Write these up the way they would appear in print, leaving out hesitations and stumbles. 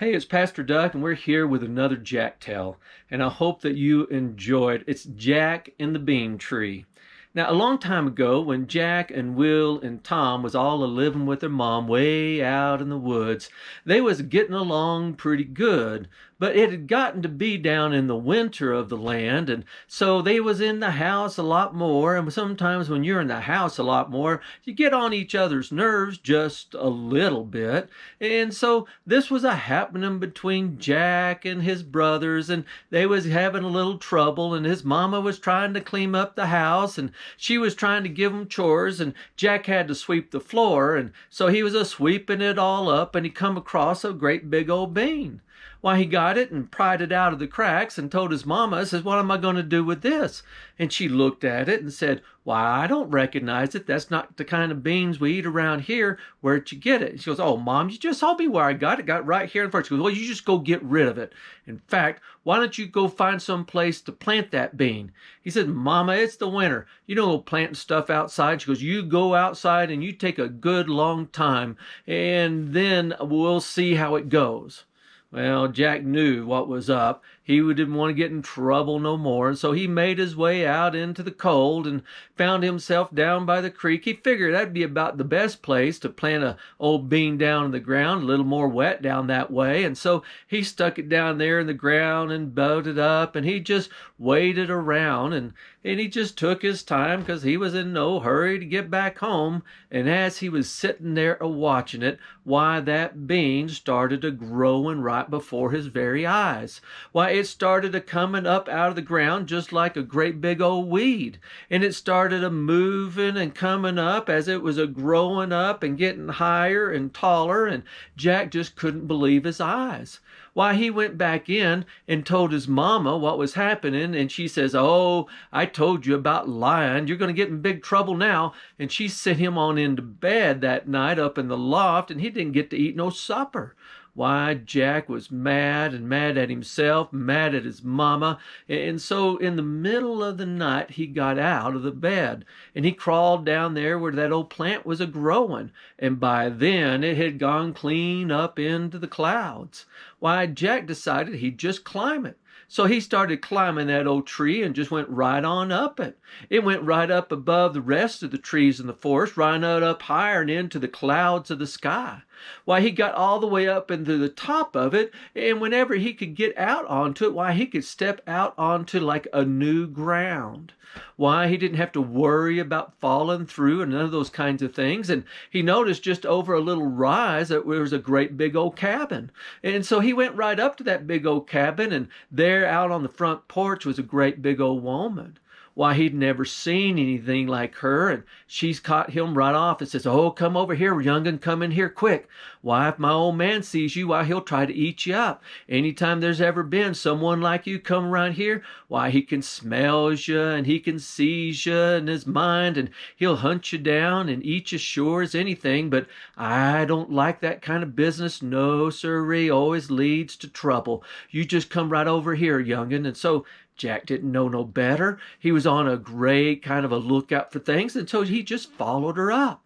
Hey, it's Pastor Duck, and we're here with another Jack Tale, and I hope that you enjoyed. It's Jack and the Bean Tree. Now, a long time ago, when Jack and Will and Tom was all a-living with their mom way out in the woods, they was getting along pretty good, but it had gotten to be down in the winter of the land, and so they was in the house a lot more, and sometimes when you're in the house a lot more, you get on each other's nerves just a little bit, and so this was a happening between Jack and his brothers, and they was having a little trouble, and his mama was trying to clean up the house, and she was trying to give him chores, and Jack had to sweep the floor, and so he was a-sweeping it all up, and he come across a great big old bean. Why, he got it and pried it out of the cracks and told his mama, says, "What am I going to do with this?" And she looked at it and said, "Why, I don't recognize it. That's not the kind of beans we eat around here. Where'd you get it?" And she goes, "Oh, Mom, you just told me where I got it. Got it right here in front." She goes, "Well, you just go get rid of it. In fact, why don't you go find some place to plant that bean?" He said, "Mama, it's the winter. You don't go planting stuff outside." She goes, "You go outside and you take a good long time, and then we'll see how it goes." Well, Jack knew what was up. He didn't want to get in trouble no more, and so he made his way out into the cold and found himself down by the creek. He figured that'd be about the best place to plant a old bean down in the ground, a little more wet down that way, and so he stuck it down there in the ground and bowed it up, and he just waited around, and he just took his time because he was in no hurry to get back home. And as he was sitting there a-watching it, why, that bean started a-growing right before his very eyes. Why, it started a-coming up out of the ground just like a great big old weed. And it started a-moving and coming up as it was a-growing up and getting higher and taller, and Jack just couldn't believe his eyes. Why, he went back in and told his mama what was happening, and she says, "Oh, I told you about lying. You're going to get in big trouble now." And she sent him on into bed that night up in the loft, and he didn't get to eat no supper. Why, Jack was mad and mad at himself, mad at his mama, and so in the middle of the night he got out of the bed, and he crawled down there where that old plant was a-growing, and by then it had gone clean up into the clouds. Why, Jack decided he'd just climb it. So he started climbing that old tree and just went right on up it. It went right up above the rest of the trees in the forest, right up higher and into the clouds of the sky. Why, he got all the way up into the top of it, and whenever he could get out onto it, why, he could step out onto like a new ground. Why, he didn't have to worry about falling through and none of those kinds of things. And he noticed just over a little rise that there was a great big old cabin. And so he went right up to that big old cabin, and there out on the front porch was a great big old woman. Why, he'd never seen anything like her, and she's caught him right off and says, "Oh, come over here, young'un, come in here quick. Why, if my old man sees you, why, he'll try to eat you up. Anytime there's ever been someone like you come around here, why, he can smell you, and he can seize you in his mind, and he'll hunt you down and eat you sure as anything, but I don't like that kind of business. No, sirree, always leads to trouble. You just come right over here, young'un." And so Jack didn't know no better. He was on a great kind of a lookout for things, and so he just followed her up.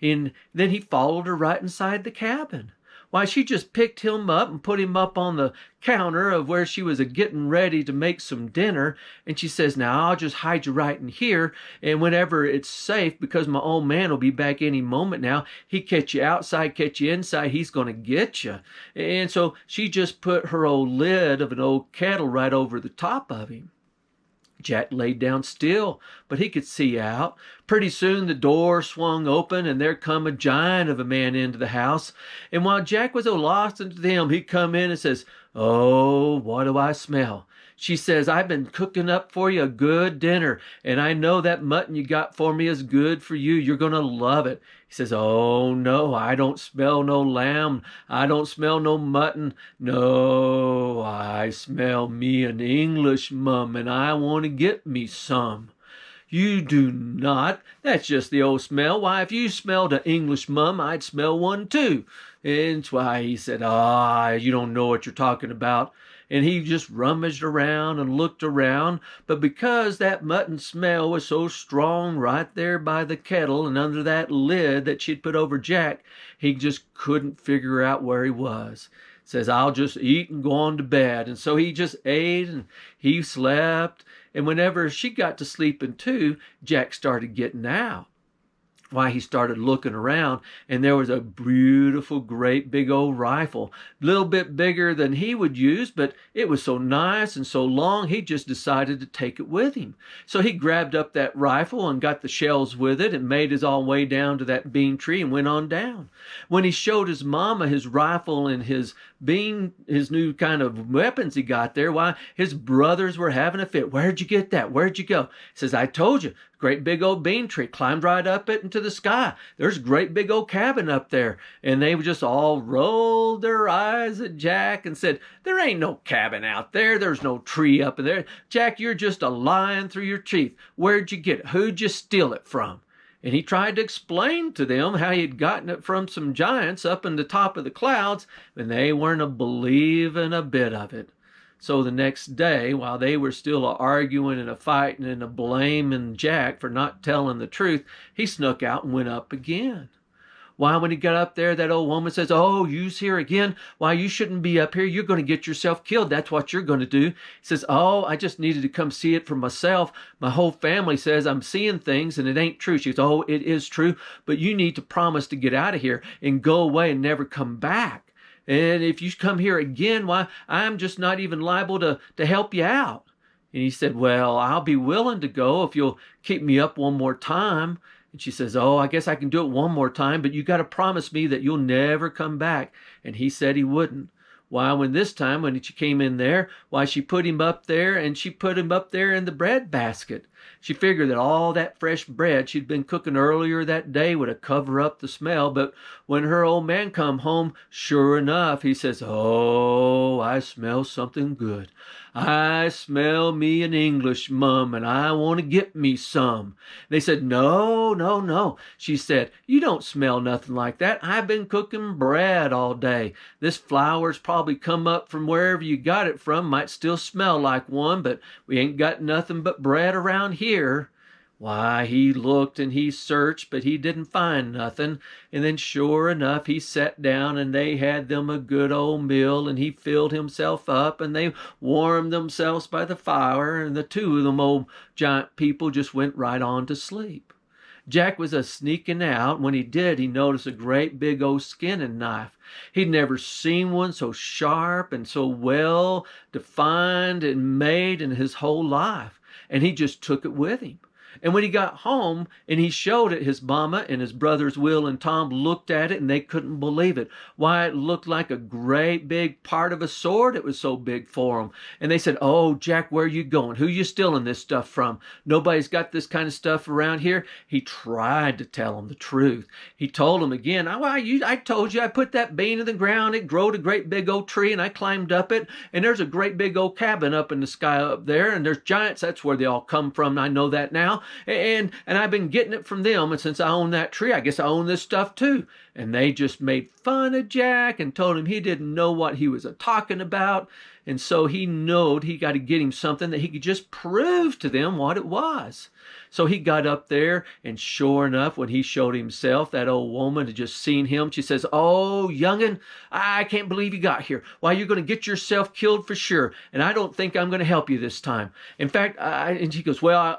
And then he followed her right inside the cabin. Why, she just picked him up and put him up on the counter of where she was a-getting ready to make some dinner, and she says, "Now, I'll just hide you right in here, and whenever it's safe, because my old man will be back any moment now, he catch you outside, catch you inside, he's going to get you." And so she just put her old lid of an old kettle right over the top of him. Jack laid down still, but he could see out. Pretty soon the door swung open, and there come a giant of a man into the house. And while Jack was lost into them, he come in and says, "Oh, what do I smell?" She says, "I've been cooking up for you a good dinner, and I know that mutton you got for me is good for you. You're going to love it." He says, "Oh, no, I don't smell no lamb. I don't smell no mutton. No, I smell me an English mum, and I want to get me some." "You do not. That's just the old smell. Why, if you smelled an English mum, I'd smell one too." And that's why he said, "You don't know what you're talking about." And he just rummaged around and looked around, but because that mutton smell was so strong right there by the kettle and under that lid that she'd put over Jack, he just couldn't figure out where he was. Says, I'll just eat and go on to bed. And so he just ate and he slept. And whenever she got to sleeping too, Jack started getting out. Why, he started looking around, and there was a beautiful, great big old rifle, a little bit bigger than he would use, but it was so nice and so long, he just decided to take it with him. So he grabbed up that rifle and got the shells with it and made his own way down to that bean tree and went on down. When he showed his mama his rifle and his new kind of weapons he got there, why, his brothers were having a fit. Where'd you get that? Where'd you go? He says, I told you. Great big old bean tree, climbed right up it into the sky. There's a great big old cabin up there. And they just all rolled their eyes at Jack and said, there ain't no cabin out there. There's no tree up in there. Jack, you're just a lying through your teeth. Where'd you get it? Who'd you steal it from? And he tried to explain to them how he had gotten it from some giants up in the top of the clouds, and they weren't believing a bit of it. So the next day, while they were still arguing and fighting and blaming Jack for not telling the truth, he snuck out and went up again. Why, when he got up there, that old woman says, oh, you's here again? Why, you shouldn't be up here. You're going to get yourself killed. That's what you're going to do. He says, oh, I just needed to come see it for myself. My whole family says I'm seeing things and it ain't true. She goes, oh, it is true, but you need to promise to get out of here and go away and never come back. And if you come here again, why, I'm just not even liable to help you out. And he said, well, I'll be willing to go if you'll keep me up one more time. And she says, oh, I guess I can do it one more time, but you got to promise me that you'll never come back. And he said he wouldn't. Why, when she came in there, why, she put him up there, and she put him up there in the bread basket. She figured that all that fresh bread she'd been cooking earlier that day would have covered up the smell. But when her old man come home, sure enough, he says, oh, I smell something good. I smell me an English mum, and I want to get me some. They said, no, no, no. She said, you don't smell nothing like that. I've been cooking bread all day. This flour's probably come up from wherever you got it from. Might still smell like one, but we ain't got nothing but bread around here. Why, he looked and he searched, but he didn't find nothing. And then sure enough, he sat down and they had them a good old meal, and he filled himself up, and they warmed themselves by the fire, and the two of them old giant people just went right on to sleep. Jack was sneaking out. When he did, he noticed a great big old skinning knife. He'd never seen one so sharp and so well defined and made in his whole life. And he just took it with him. And when he got home and he showed it, his mama and his brothers Will and Tom looked at it and they couldn't believe it. Why, it looked like a great big part of a sword. It was so big for them. And they said, oh, Jack, where are you going? Who you stealing this stuff from? Nobody's got this kind of stuff around here. He tried to tell them the truth. He told them again, I told you I put that bean in the ground. It growed a great big old tree and I climbed up it. And there's a great big old cabin up in the sky up there. And there's giants. That's where they all come from. And I know that now. And I've been getting it from them, and since I own that tree, I guess I own this stuff too. And they just made fun of Jack and told him he didn't know what he was talking about. And so he knowed he got to get him something that he could just prove to them what it was. So he got up there, and sure enough, when he showed himself, that old woman had just seen him. She says, oh, young'un, I can't believe you got here. Why, you're going to get yourself killed for sure, and I don't think I'm going to help you this time. In fact, and she goes, well,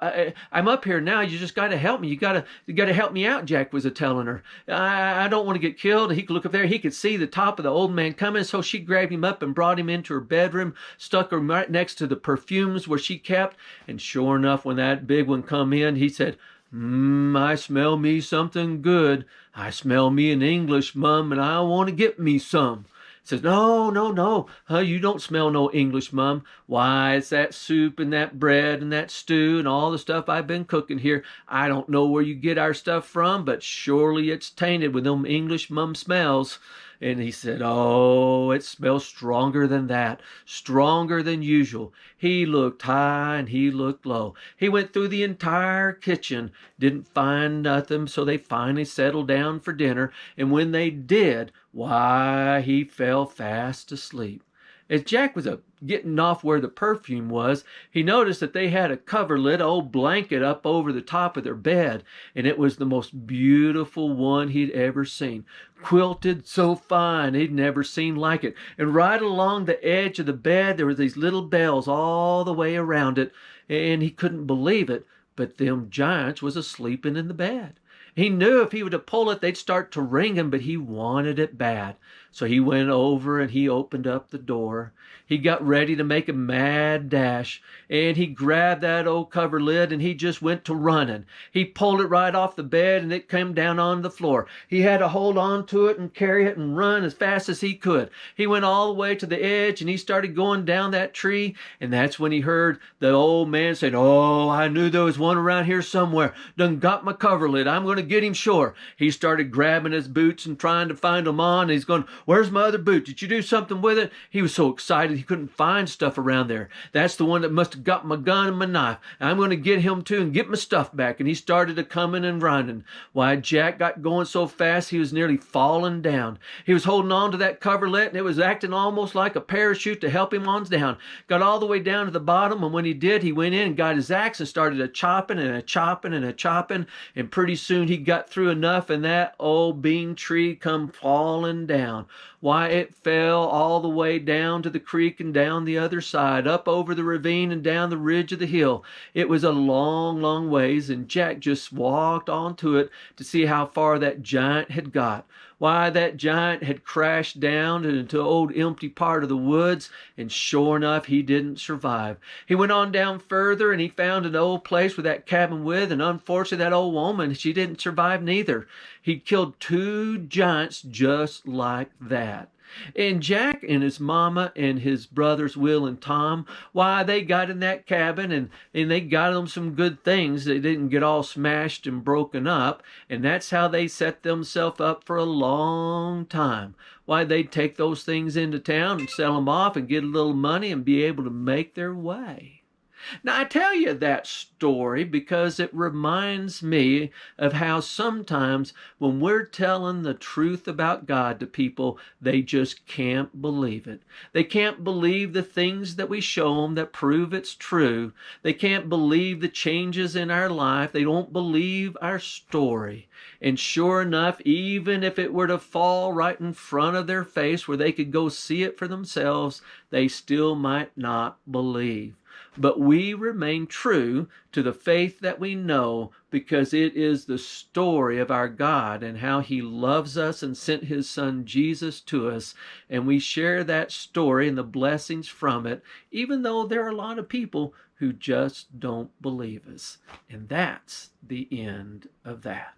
I'm up here now. You just got to help me. You got to help me out, Jack was telling her. I don't want to get killed. He could look up there. He could see the top of the old man coming, so she grabbed him up and brought him into her bedroom, stuck him right next to the perfumes where she kept, and sure enough, when that big one come in, he said, I smell me something good. I smell me an English mum, and I want to get me some. He says, no, no, no. You don't smell no English mum. Why, it's that soup and that bread and that stew and all the stuff I've been cooking here. I don't know where you get our stuff from, but surely it's tainted with them English mum smells. And he said, oh, it smells stronger than that, stronger than usual. He looked high and he looked low. He went through the entire kitchen, didn't find nothing, so they finally settled down for dinner. And when they did, why, he fell fast asleep. As Jack was getting off where the perfume was, he noticed that they had a coverlet, old blanket up over the top of their bed, and it was the most beautiful one he'd ever seen. Quilted so fine, he'd never seen like it. And right along the edge of the bed, there were these little bells all the way around it, and he couldn't believe it, but them giants was a-sleeping in the bed. He knew if he were to pull it, they'd start to ringing, but he wanted it bad. So he went over and he opened up the door. He got ready to make a mad dash, and he grabbed that old coverlid and he just went to running. He pulled it right off the bed and it came down on the floor. He had to hold on to it and carry it and run as fast as he could. He went all the way to the edge and he started going down that tree, and that's when he heard the old man saying, "Oh, I knew there was one around here somewhere. Done got my coverlid. I'm going to get him sure." He started grabbing his boots and trying to find them on. And he's going, "Where's my other boot? Did you do something with it?" He was so excited he couldn't find stuff around there. "That's the one that must have got my gun and my knife. I'm going to get him too and get my stuff back." And he started a coming and running. Why, Jack got going so fast he was nearly falling down. He was holding on to that coverlet and it was acting almost like a parachute to help him on down. Got all the way down to the bottom, and when he did, he went in and got his axe and started a chopping and a chopping and a chopping, and pretty soon he got through enough and that old bean tree come falling down. Why, it fell all the way down to the creek and down the other side, up over the ravine and down the ridge of the hill. It was a long, long ways, and Jack just walked onto it to see how far that giant had got. Why, that giant had crashed down into an old empty part of the woods, and sure enough, he didn't survive. He went on down further, and he found an old place with that cabin with, and unfortunately, that old woman, she didn't survive neither. He'd killed 2 giants just like that. And Jack and his mama and his brothers Will and Tom, why, they got in that cabin and they got them some good things. They didn't get all smashed and broken up, and that's how they set themselves up for a long time. Why, they'd take those things into town and sell them off and get a little money and be able to make their way. Now, I tell you that story because it reminds me of how sometimes when we're telling the truth about God to people, they just can't believe it. They can't believe the things that we show them that prove it's true. They can't believe the changes in our life. They don't believe our story. And sure enough, even if it were to fall right in front of their face where they could go see it for themselves, they still might not believe. But we remain true to the faith that we know because it is the story of our God and how He loves us and sent His Son Jesus to us. And we share that story and the blessings from it, even though there are a lot of people who just don't believe us. And that's the end of that.